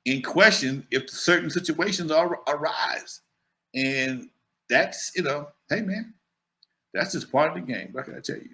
in question if certain situations arise. And that's, hey man, that's just part of the game. What can I tell you?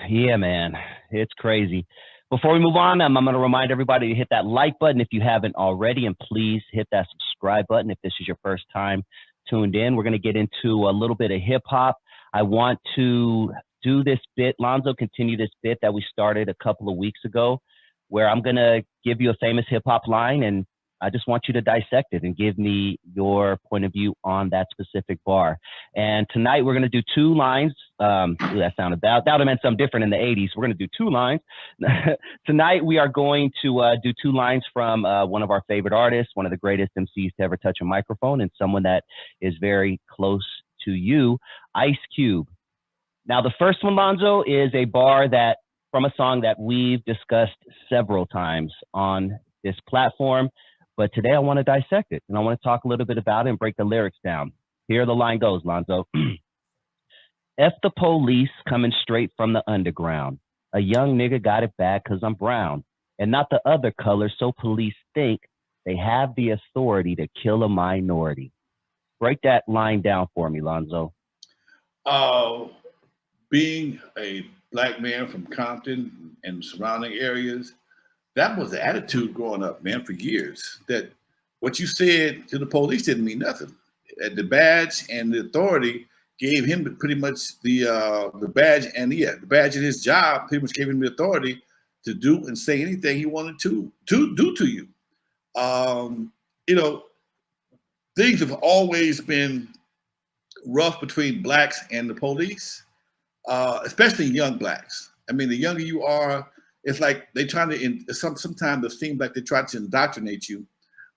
Yeah, man, it's crazy. Before we move on, I'm going to remind everybody to hit that like button if you haven't already, and please hit that subscribe button if this is your first time tuned in. We're going to get into a little bit of hip hop. I want to do this bit, Lonzo, continue this bit that we started a couple of weeks ago, where I'm going to give you a famous hip hop line, and I just want you to dissect it and give me your point of view on that specific bar. And tonight we're going to do two lines. That sounded bad. That would have meant something different in the 80s. We're going to do two lines. Tonight we are going to do two lines from one of our favorite artists, one of the greatest MCs to ever touch a microphone, and someone that is very close to you, Ice Cube. Now the first one, Lonzo, is a bar that from a song that we've discussed several times on this platform. But today I want to dissect it, and I want to talk a little bit about it and break the lyrics down. Here the line goes, Lonzo. F the police coming straight from the underground. A young nigga got it bad because I'm brown, and not the other color, so police think they have the authority to kill a minority. Break that line down for me, Lonzo. Being a black man from Compton and surrounding areas, that was the attitude growing up, man, for years. That what you said to the police didn't mean nothing. The badge and the authority gave him pretty much the badge, and the badge in his job pretty much gave him the authority to do and say anything he wanted to do to you. Things have always been rough between blacks and the police, especially young blacks. I mean, the younger you are, it's like they try to, sometimes it seems like they try to indoctrinate you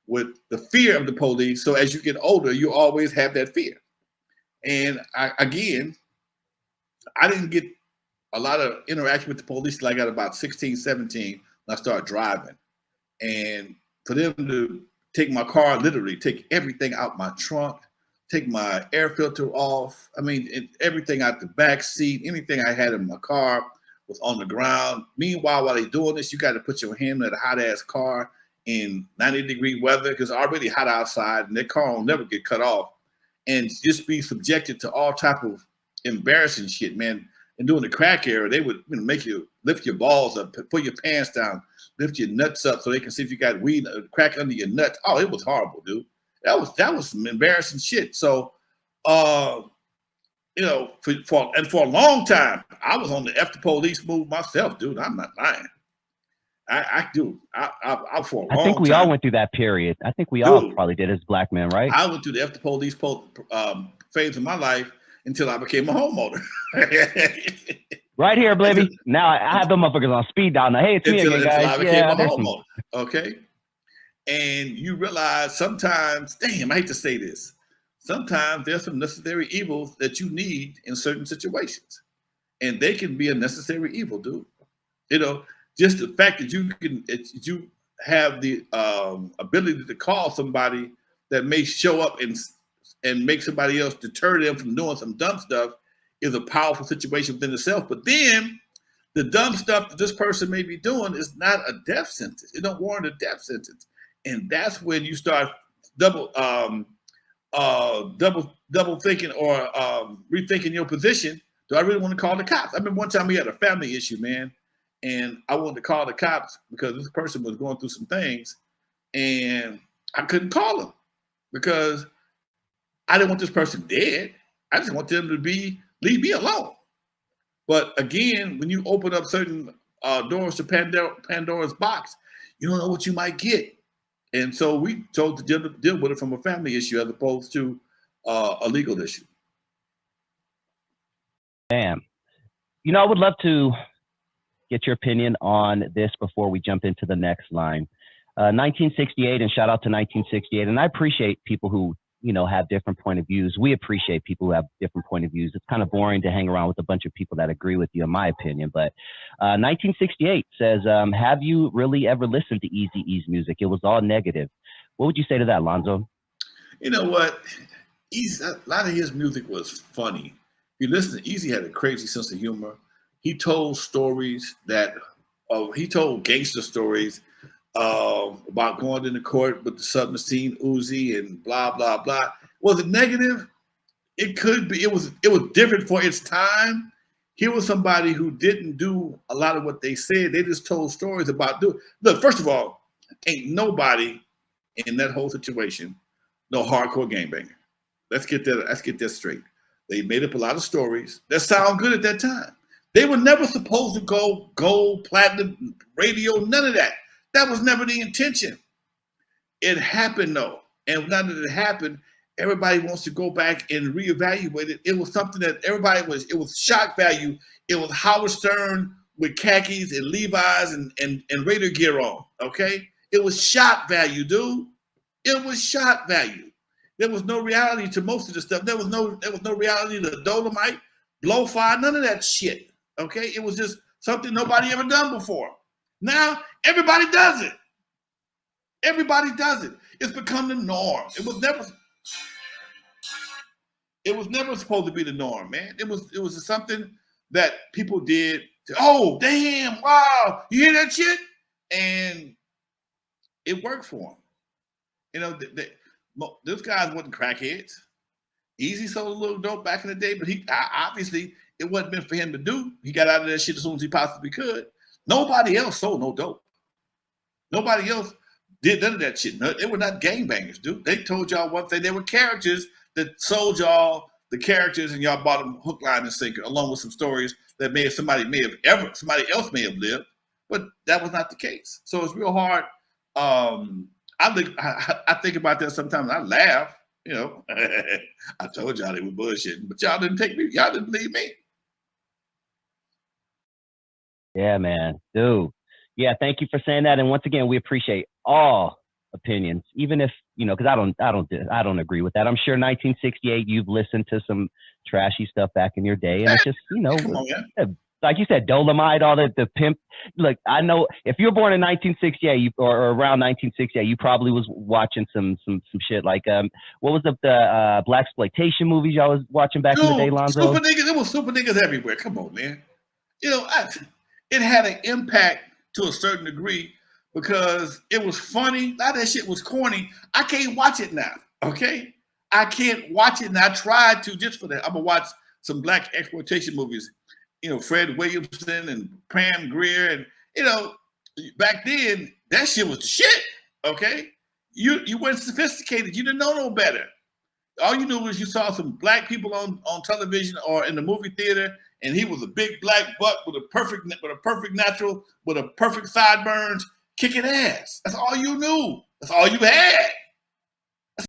with the fear of the police. So as you get older, you always have that fear. And I didn't get a lot of interaction with the police till I got about 16, 17 when I started driving. And for them to take my car, literally take everything out my trunk, take my air filter off. I mean, everything out the back seat, anything I had in my car was on the ground. Meanwhile, while they're doing this, you got to put your hand in a hot ass car in 90-degree weather because it's already hot outside and their car will never get cut off, and just be subjected to all type of embarrassing shit, man. And during the crack era, they would make you lift your balls up, pull your pants down, lift your nuts up so they can see if you got weed, crack under your nuts. Oh, it was horrible, dude. That was some embarrassing shit. So, for a long time, I was on the F the police move myself, dude. I'm not lying. I do. I for a long time. I think we all went through that period. I think we all probably did as black men, right? I went through the F the police phase of my life until I became a homeowner. Right here, baby. Now I have the motherfuckers on speed dial. Now, hey, it's me again, guys. Until I became a homeowner. Okay. And you realize sometimes, damn, I hate to say this, sometimes there's some necessary evils that you need in certain situations. And they can be a necessary evil, dude. Just the fact that you have the ability to call somebody that may show up and make somebody else, deter them from doing some dumb stuff, is a powerful situation within itself. But then the dumb stuff that this person may be doing is not a death sentence. It don't warrant a death sentence. And that's when you start double thinking or rethinking your position. Do I really want to call the cops? I remember one time we had a family issue, man, and I wanted to call the cops because this person was going through some things, and I couldn't call them because I didn't want this person dead. I just want them to leave me alone. But again, when you open up certain doors to Pandora's box, you don't know what you might get. And so we chose to deal with it from a family issue as opposed to a legal issue. Damn. I would love to get your opinion on this before we jump into the next line. 1968, and shout out to 1968. And I appreciate people who, have different point of views. We appreciate people who have different point of views. It's kind of boring to hang around with a bunch of people that agree with you, in my opinion. But 1968 says, have you really ever listened to Eazy E's music? It was all negative. What would you say to that, Lonzo? You know what? A lot of his music was funny. If you listen to Eazy, had a crazy sense of humor. He told stories he told gangster stories about going into court with the submachine Uzi and blah blah blah. Was it negative? It could be. It was different for its time. He was somebody who didn't do a lot of what they said. They just told stories about doing. Look, first of all, ain't nobody in that whole situation no hardcore gangbanger. Let's get that straight. They made up a lot of stories that sound good at that time. They were never supposed to go gold, platinum, radio, none of that. That was never the intention. It happened though. And now that it happened, everybody wants to go back and reevaluate it. It was something that it was shock value. It was Howard Stern with khakis and Levi's and Raider gear on, okay? It was shock value, dude. It was shock value. There was no reality to most of the stuff. There was no reality to Dolomite, Blowfire, none of that shit, okay? It was just something nobody ever done before. Now, everybody does it. Everybody does it. It's become the norm. It was never supposed to be the norm, man. It was just something that people did. Oh, damn, wow, you hear that shit? And it worked for them. You know, those guys wasn't crackheads. Eazy sold a little dope back in the day, but obviously it wasn't meant for him to do. He got out of that shit as soon as he possibly could. Nobody else sold no dope. Nobody else did none of that shit. No, they were not gangbangers, dude. They told y'all one thing. They were characters that sold y'all the characters, and y'all bought them hook, line, and sinker, along with some stories that somebody else may have lived, but that was not the case. So it's real hard. I think about that sometimes. I laugh. You know, I told y'all they were bullshitting, but y'all didn't take me. Y'all didn't believe me. Yeah, man, dude. Yeah, thank you for saying that. And once again, we appreciate all opinions, even if, you know, because I don't agree with that. I'm sure 1968 you've listened to some trashy stuff back in your day, and it's just, you know, Come on, man. Like you said, Dolomite, all the pimp. Look, I know if you were born in 1968 or around 1968, you probably was watching some shit like what was the blaxploitation movies y'all was watching back in the day, Lonzo? Super niggas, there was super niggas everywhere. Come on, man. You know, it had an impact to a certain degree because it was funny. A lot of that shit was corny. I can't watch it now. Okay, I can't watch it, and I tried to just for that. I'm gonna watch some black exploitation movies. You know, Fred Williamson and Pam Grier, and you know, back then that shit was the shit. Okay, you weren't sophisticated. You didn't know no better. All you knew was you saw some black people on television or in the movie theater, and he was a big black buck with a perfect sideburns, kicking ass. That's all you knew. That's all you had.